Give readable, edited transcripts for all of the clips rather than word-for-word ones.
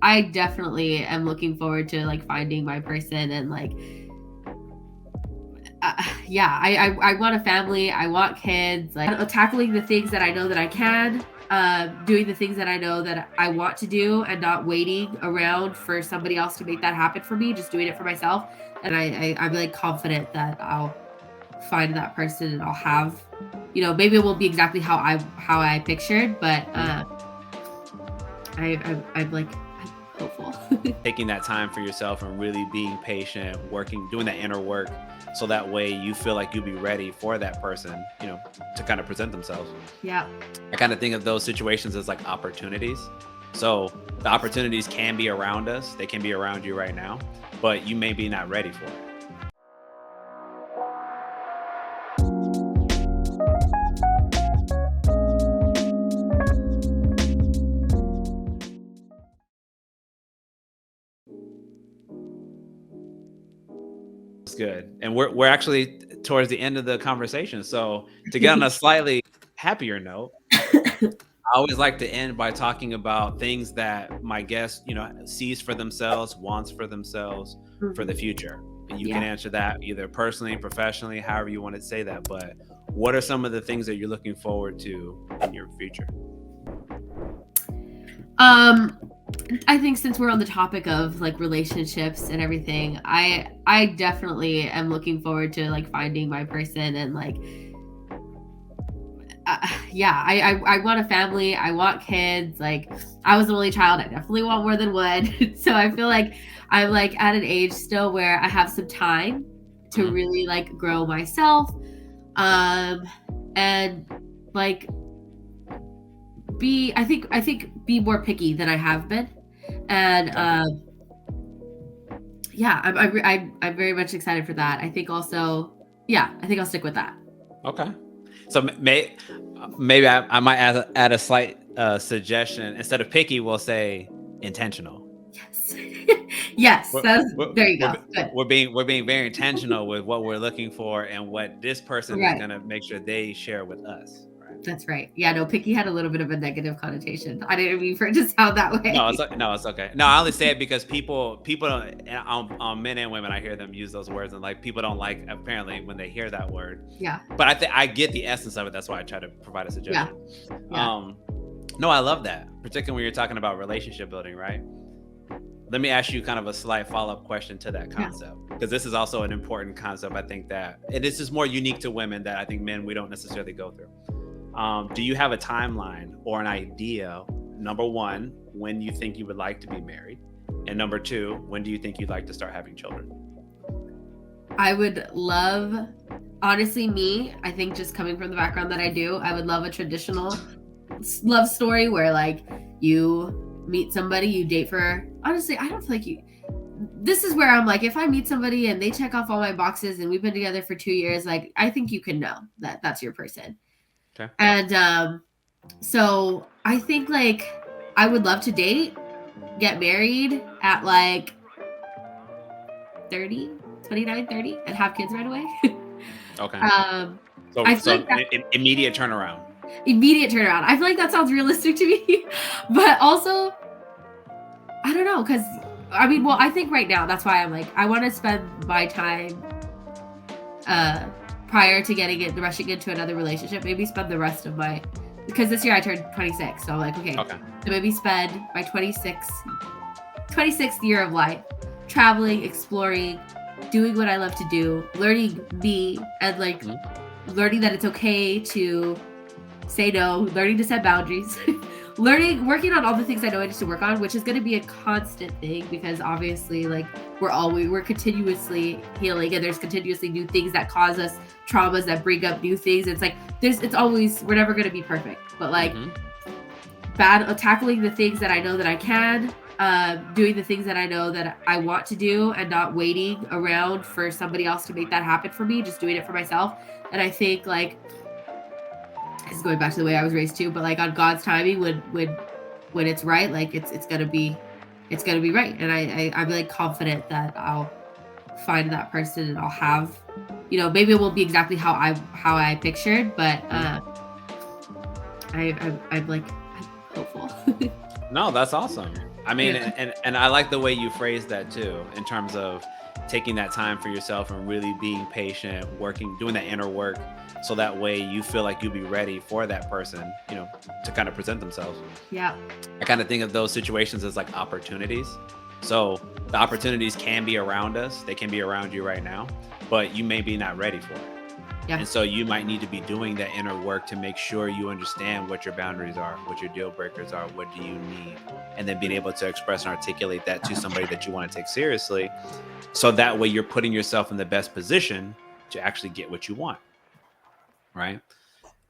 I definitely am looking forward to like finding my person and like yeah, I want a family. I want kids. Like tackling the things that I know that I can, doing the things that I know that I want to do, and not waiting around for somebody else to make that happen for me. Just doing it for myself, and I'm like confident that I'll find that person and I'll have, maybe it won't be exactly how I pictured, but I'm like I'm hopeful. Taking that time for yourself and really being patient, working, doing that inner work, so that way you feel like you'll be ready for that person, to kind of present themselves. Yeah. I kind of think of those situations as like opportunities. So the opportunities can be around us, they can be around you right now, but you may be not ready for it. It's good. And we're actually towards the end of the conversation. So to get on a slightly happier note, I always like to end by talking about things that my guest, sees for themselves, wants for themselves for the Mhm. future. And you can Yeah. answer that either personally, professionally, however you want to say that. But what are some of the things that you're looking forward to in your future? Um, I think since we're on the topic of like relationships and everything, I definitely am looking forward to like finding my person and like yeah, I want a family. I want kids. Like I was an only child. I definitely want more than one. So I feel like I'm like at an age still where I have some time to Mhm. really like grow myself. Um and like I think be more picky than I have been. And Okay. yeah, I'm very much excited for that. I think also, yeah, I think I'll stick with that. Okay. So maybe I might add a slight suggestion. Instead of picky, we'll say intentional. Yes. Yes, We're, that's we're, there you we're, go. Good. we're being very intentional with what we're looking for and what this person is Right. going to make sure they share with us. Right. That's right. Yeah, no, picky had a little bit of a negative connotation. I didn't mean for it to sound that way. No, it's okay. No, I only say it because people don't, men and women, I hear them use those words, and like people don't like apparently when they hear that word. Yeah. But I get the essence of it. That's why I try to provide a Yeah. suggestion. Yeah. Um, no, I love that, particularly when you're talking about relationship building, right? Let me ask you kind of a slight follow-up question to that Yeah. concept, because this is also an important concept. I think that this is more unique to women that I think men we don't necessarily go through. Do you have a timeline or an idea? Number one, when you think you would like to be married, and number two, when do you think you'd like to start having children? I would love, honestly, I think just coming from the background that I do, I would love a traditional love story where like you meet somebody, you date for, honestly, I don't feel like this is where I'm like, if I meet somebody and they check off all my boxes and we've been together for 2 years, like I think you can know that that's your person. Okay. And so I think like I would love to date, get married at like 30, 29, 30, and have kids right away. Okay. um So I feel like that immediate turnaround. immediate turnaround. I feel like that sounds realistic to me. But also, I don't know, because I mean, well, I think right now that's why I'm like, I want to spend my time uh prior to rushing into another relationship, maybe spend the rest of my, because this year I turned 26. So I'm like, okay, Okay. so maybe spend my 26th year of life traveling, exploring, doing what I love to do, learning me, and like Mhm. learning that it's okay to say no, learning to set boundaries, working on all the things I know I need to work on, which is going to be a constant thing because obviously, like, we're continuously healing, and there's continuously new things that cause us traumas that bring up new things. It's like it's always, we're never going to be perfect, but like Mhm. tackling the things that I know that I can, doing the things that I know that I want to do, and not waiting around for somebody else to make that happen for me. Just doing it for myself, and I think like this is going back to the way I was raised too, but like on God's timing, when it's right, like it's gonna be right, and I'm like confident that I'll find that person and I'll have, maybe it won't be exactly how I pictured, but Mhm. I'm like I'm hopeful. No, that's awesome. I mean, and I like the way you phrase that too, in terms of taking that time for yourself and really being patient, working, doing that inner work, so that way you feel like you'll be ready for that person, to kind of present themselves. Yeah. I kind of think of those situations as like opportunities. So the opportunities can be around us, they can be around you right now, but you may be not ready for it. Yeah. And so you might need to be doing that inner work to make sure you understand what your boundaries are, what your deal breakers are, what do you need, and then being able to express and articulate that to somebody that you want to take seriously. So that way you're putting yourself in the best position to actually get what you want. Right.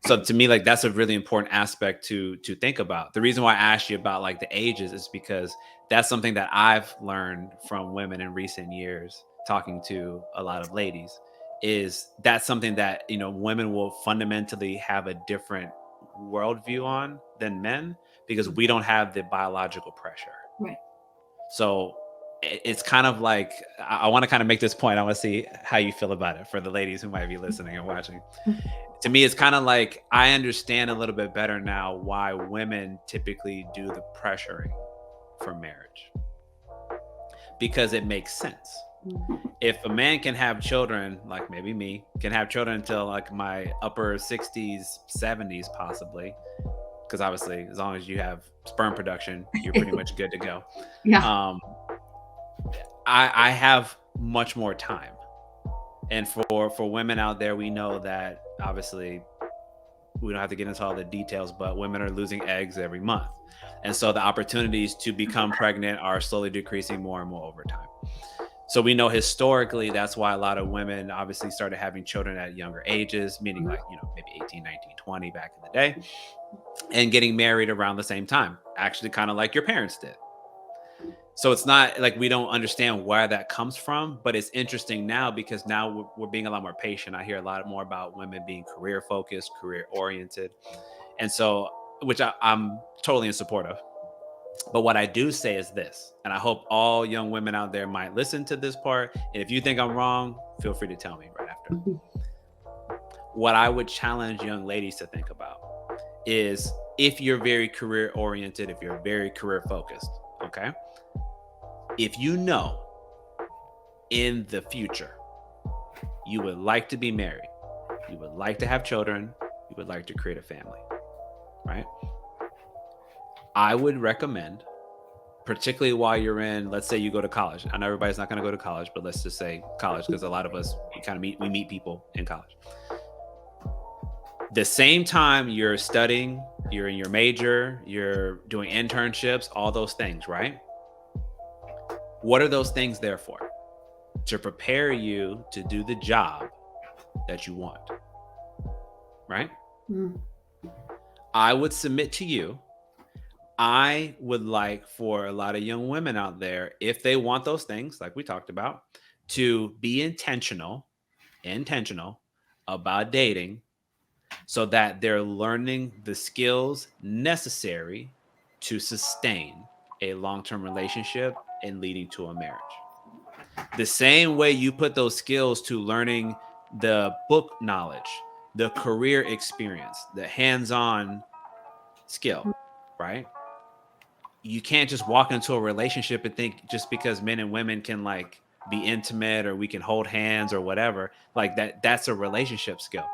So to me, like, that's a really important aspect to think about. The reason why I asked you about like the ages is because that's something that I've learned from women in recent years, talking to a lot of ladies, is that's something that, women will fundamentally have a different worldview on than men, because we don't have the biological pressure. Right. So it's kind of like, I want to kind of make this point. I want to see how you feel about it for the ladies who might be listening and watching. To me, it's kind of like, I understand a little bit better now why women typically do the pressuring for marriage, because it makes sense. If a man can have children, like maybe me, can have children until like my upper 60s, 70s, possibly, because obviously as long as you have sperm production, you're pretty much good to go. Yeah. I have much more time. And for women out there, we know that obviously we don't have to get into all the details, but women are losing eggs every month. And so the opportunities to become pregnant are slowly decreasing more and more over time. So we know historically, that's why a lot of women obviously started having children at younger ages, meaning like, maybe 18, 19, 20 back in the day, and getting married around the same time, actually kind of like your parents did. So it's not like we don't understand where that comes from, but it's interesting now because now we're being a lot more patient. I hear a lot more about women being career focused, career oriented. And so, which I'm totally in support of. But what I do say is this, and I hope all young women out there might listen to this part. And if you think I'm wrong, feel free to tell me right after. What I would challenge young ladies to think about is, if you're very career oriented, if you're very career focused, okay? If you know in the future you would like to be married, you would like to have children, you would like to create a family, right? I would recommend, particularly while you're in, let's say you go to college. I know everybody's not going to go to college, but let's just say college, because a lot of us, we meet people in college. The same time you're studying, you're in your major, you're doing internships, all those things, right? What are those things there for? To prepare you to do the job that you want, right? I would submit to you, I would like for a lot of young women out there, if they want those things, like we talked about, to be intentional about dating, so that they're learning the skills necessary to sustain a long-term relationship and leading to a marriage. The same way you put those skills to learning the book knowledge, the career experience, the hands-on skill, right? You can't just walk into a relationship and think just because men and women can like be intimate or we can hold hands or whatever, like that's a relationship skill.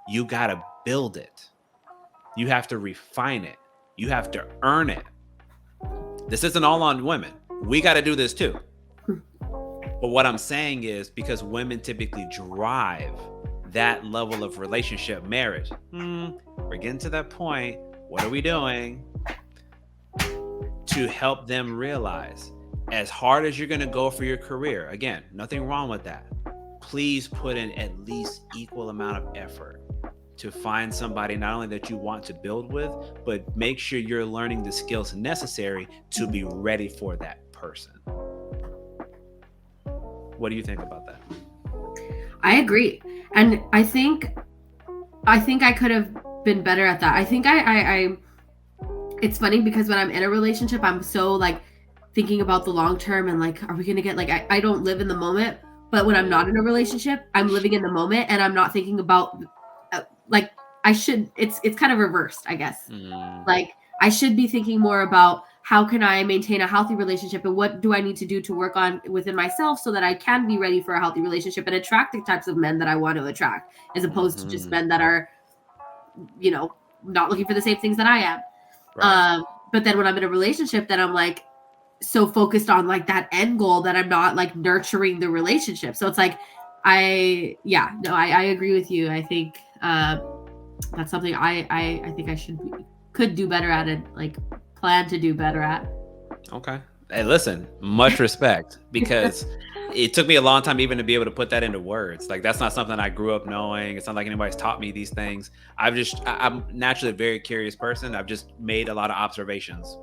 You got to build it. You have to refine it. You have to earn it. This isn't all on women. We got to do this too. But what I'm saying is, because women typically drive that level of relationship, marriage, we're getting to that point. What are we doing to help them realize, as hard as you're going to go for your career, again, nothing wrong with that. Please put in at least equal amount of effort to find somebody not only that you want to build with, but make sure you're learning the skills necessary to be ready for that person. What do you think about that? I agree. And I think I could have been better at that. I think I it's funny because when I'm in a relationship, I'm so like thinking about the long term and like, are we going to get like, I don't live in the moment, but when I'm not in a relationship, I'm living in the moment and I'm not thinking about I should, it's kind of reversed, I guess. Like I should be thinking more about how can I maintain a healthy relationship, and what do I need to do to work on within myself so that I can be ready for a healthy relationship and attract the types of men that I want to attract, as opposed to just Mhm. men that are, not looking for the same things that I am. Right. But then when I'm in a relationship, then I'm like so focused on like that end goal that I'm not like nurturing the relationship. So it's like, I agree with you. I think that's something I think I could do better at, and like plan to do better at. Okay. Hey, listen, much respect, because it took me a long time even to be able to put that into words. Like, that's not something I grew up knowing. It's not like anybody's taught me these things. I'm naturally a very curious person. I've just made a lot of observations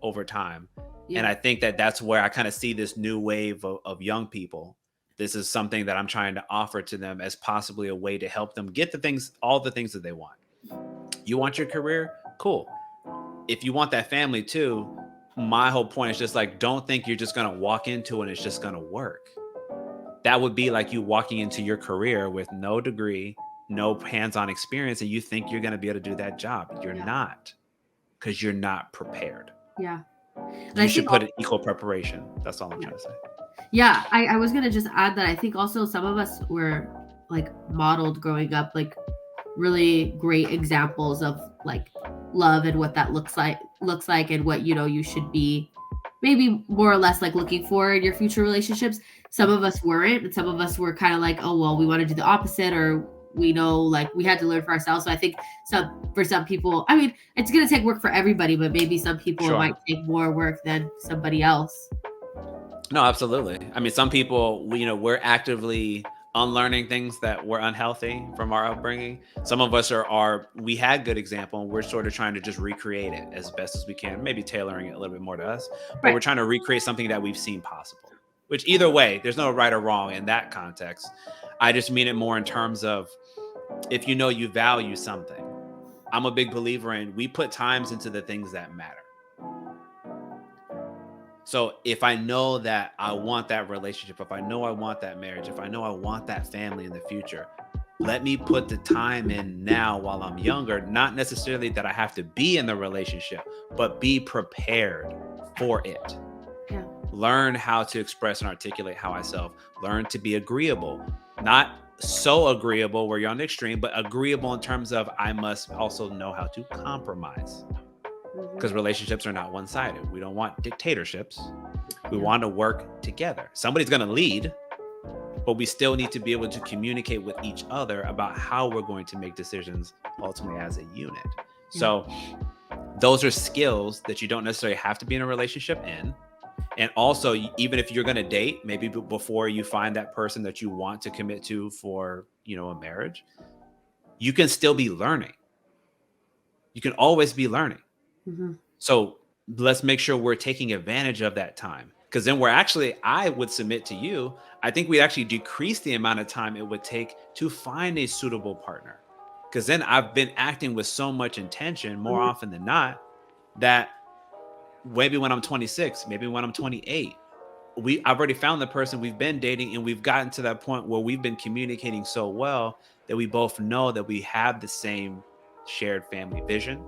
over time. And Yeah. I think that that's where I kind of see this new wave of young people. This is something that I'm trying to offer to them as possibly a way to help them get all the things that they want. You want your career? Cool. If you want that family too, my whole point is just like, don't think you're just going to walk into it and it's just going to work. That would be like you walking into your career with no degree, no hands-on experience, and you think you're going to be able to do that job. You're not, because you're not prepared. Yeah. And You I should think put in equal preparation. That's all I'm trying to say. Yeah, I was gonna just add that I think also some of us were like modeled growing up, like really great examples of like love and what that looks like and what you should be maybe more or less like looking for in your future relationships. Some of us weren't, and some of us were kind of like, oh well, we want to do the opposite, or we know like we had to learn for ourselves. So I think for some people, I mean, it's gonna take work for everybody, but maybe some people it Sure. might take more work than somebody else. No, absolutely. I mean, some people, we're actively unlearning things that were unhealthy from our upbringing. Some of us we had good example, and we're sort of trying to just recreate it as best as we can, maybe tailoring it a little bit more to us, but Right. we're trying to recreate something that we've seen possible, which either way, there's no right or wrong in that context. I just mean it more in terms of, if you value something. I'm a big believer in, we put times into the things that matter. So if I know that I want that relationship, if I know I want that marriage, if I know I want that family in the future, let me put the time in now while I'm younger. Not necessarily that I have to be in the relationship, but be prepared for it. Yeah. Learn how to express and articulate how I self. Learn to be agreeable. Not so agreeable where you're on the extreme, but agreeable in terms of, I must also know how to compromise. Because relationships are not one-sided. We don't want dictatorships. We want to work together. Somebody's going to lead, but we still need to be able to communicate with each other about how we're going to make decisions ultimately as a unit. So those are skills that you don't necessarily have to be in a relationship in. And also, even if you're going to date, maybe before you find that person that you want to commit to for, a marriage, you can still be learning. You can always be learning. So let's make sure we're taking advantage of that time, because then I would submit to you, I think we actually decrease the amount of time it would take to find a suitable partner. Because then I've been acting with so much intention more often than not, that maybe when I'm 26, maybe when I'm 28, I've already found the person, we've been dating, and we've gotten to that point where we've been communicating so well that we both know that we have the same shared family vision.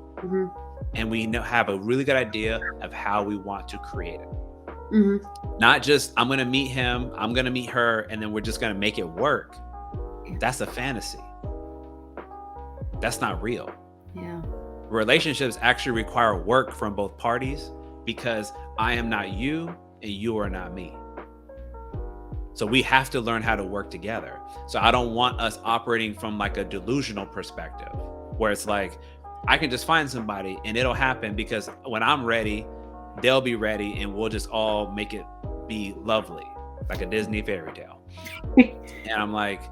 And we have a really good idea of how we want to create it. Not just, I'm going to meet him, I'm going to meet her, and then we're just going to make it work. That's a fantasy. That's not real. Yeah. Relationships actually require work from both parties, because I am not you and you are not me. So we have to learn how to work together. So I don't want us operating from like a delusional perspective, where it's like, I can just find somebody and it'll happen because when I'm ready, they'll be ready, and we'll just all make it be lovely, like a Disney fairy tale. And I'm like,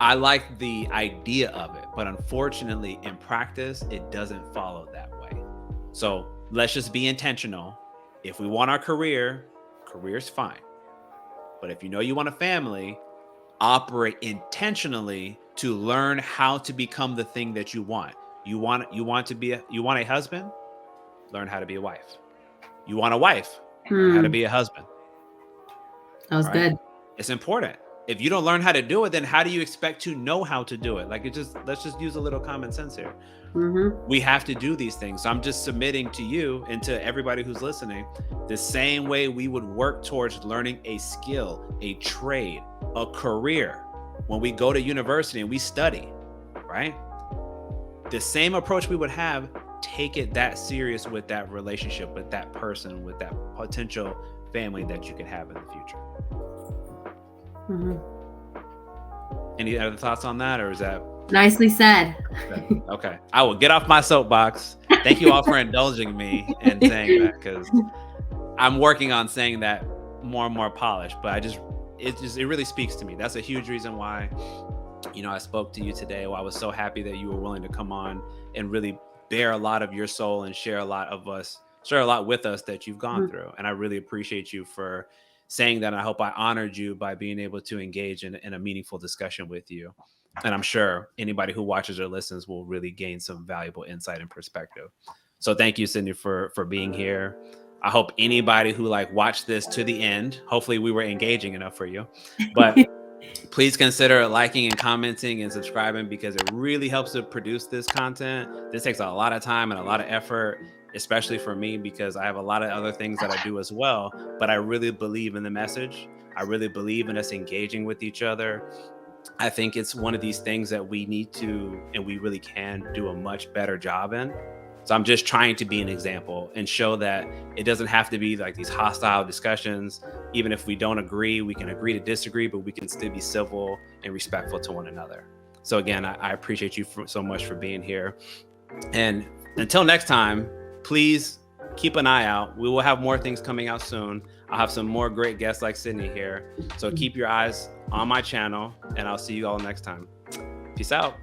I like the idea of it, but unfortunately in practice, it doesn't follow that way. So let's just be intentional. If we want our career's fine. But if you want a family, operate intentionally to learn how to become the thing that you want. You want a husband? Learn how to be a wife. You want a wife? Learn how to be a husband. That was good. It's important. If you don't learn how to do it, then how do you expect to know how to do it? Like, let's just use a little common sense here. We have to do these things. So I'm just submitting to you and to everybody who's listening, the same way we would work towards learning a skill, a trade, a career. When we go to university and we study, right? The same approach we would have, take it that serious with that relationship, with that person, with that potential family that you can have in the future. Any other thoughts on that, or is that nicely said? Okay, I will get off my soapbox. Thank you all for indulging me and saying that, because I'm working on saying that more and more polished. But it really speaks to me. That's a huge reason why, I spoke to you today. Why I was so happy that you were willing to come on and really bear a lot of your soul and share a lot with us that you've gone through. And I really appreciate you for saying that. I hope I honored you by being able to engage in a meaningful discussion with you. And I'm sure anybody who watches or listens will really gain some valuable insight and perspective. So thank you, Sydney, for being here. I hope anybody who watched this to the end, hopefully we were engaging enough for you, but please consider liking and commenting and subscribing, because it really helps to produce this content. This takes a lot of time and a lot of effort, especially for me, because I have a lot of other things that I do as well. But I really believe in the message. I really believe in us engaging with each other. I think it's one of these things that we need to, and we really can do a much better job in. So I'm just trying to be an example and show that it doesn't have to be like these hostile discussions. Even if we don't agree, we can agree to disagree, but we can still be civil and respectful to one another. So again, I appreciate you so much for being here. And until next time, please keep an eye out. We will have more things coming out soon. I'll have some more great guests like Sydney here. So keep your eyes on my channel, and I'll see you all next time. Peace out.